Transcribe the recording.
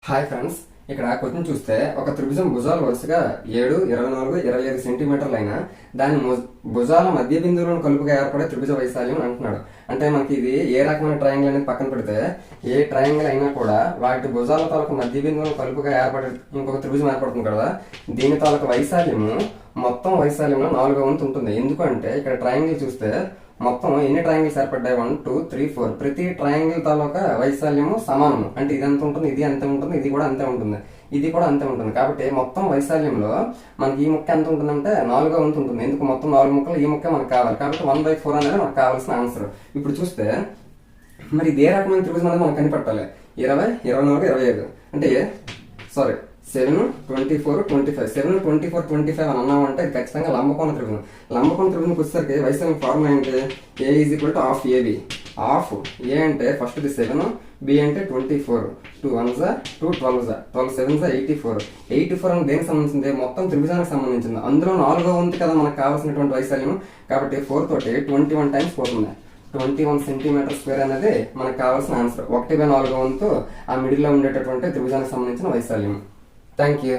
Hi friends, ఇక్కడ question చూస్తే ఒక త్రిభుజం భుజాలు వరుసగా 7, 24, 25 సెంటీమీటర్లు అయినా దాని భుజాల మధ్య బిందువులను కలుపుగా ఏర్పడే త్రిభుజ వైశాల్యం అంటున్నాడు. అంటే మనకి ఇది ఏ రకమైన ట్రయాంగిల్ అనేది పక్కన పెడితే ఏ ట్రయాంగిల్ అయినా కూడా వాటి భుజాల తాలూకు మధ్య బిందువులను కలుపుగా ఏర్పడే ఇంకొక త్రిభుజం ఏర్పడుతుంది కదా, దీని తాలూకు వైశాల్యము మొత్తం వైశాల్యంలో 4వ వంతు ఉంటుంది. ఎందుకంటే ఇక్కడ ట్రయాంగిల్ చూస్తే మొత్తం ఎన్ని ట్రయాంగిల్స్ ఏర్పడ్డాయి? 1, 2, 3, 4. ప్రతి ట్రయాంగిల్ తాలూకా వైశాల్యము సమానము. అంటే ఇది ఎంత ఉంటుంది, ఇది అంతే ఉంటుంది, ఇది కూడా అంతే ఉంటుంది, ఇది కూడా అంతే ఉంటుంది. కాబట్టి మొత్తం వైశాల్యంలో మనకి ఈ ముక్క ఎంత ఉంటుందంటే 4వ వంతు ఉంటుంది. ఎందుకు? మొత్తం 4 ముక్కలు, ఈ ముక్క మనకు కావాలి కాబట్టి 1/4 అనేది మనకు కావాల్సిన ఆన్సర్. ఇప్పుడు చూస్తే మరి ఇది ఏ రకమైన త్రిభుజం అనేది మనకు కనిపెట్టాలి. 20, 24, 25 అంటే 7, 24, 25. 7, 24, 25 అని అన్నామంటే ఖచ్చితంగా లంబకోణ త్రిభుజం. లంబకోణ త్రిభుజంకి వచ్చేసరికి వైశాల్యం ఫార్ములా ఏంటి? A = ½ AB. హాఫ్ ఏ అంటే ఫస్ట్ 7, బి అంటే 24, 2 1s 2 12s 12 7s 84. 84 అని దేనికి సంబంధించింది? మొత్తం త్రిభుజానికి సంబంధించింది. అందులో 4వ వంతు కదా మనకు కావాల్సినటువంటి వైశాల్యం. కాబట్టి 4 తోటి 21 టైమ్స్ పోతుంది. 21 సెంటీమీటర్ స్క్వేర్ అనేది మనకు కావాల్సిన ఆన్సర్. 1/4వ వంతు ఆ మిడిల్ లో ఉండేటటువంటి త్రిభుజానికి సంబంధించిన వైశాల్యం. Thank you.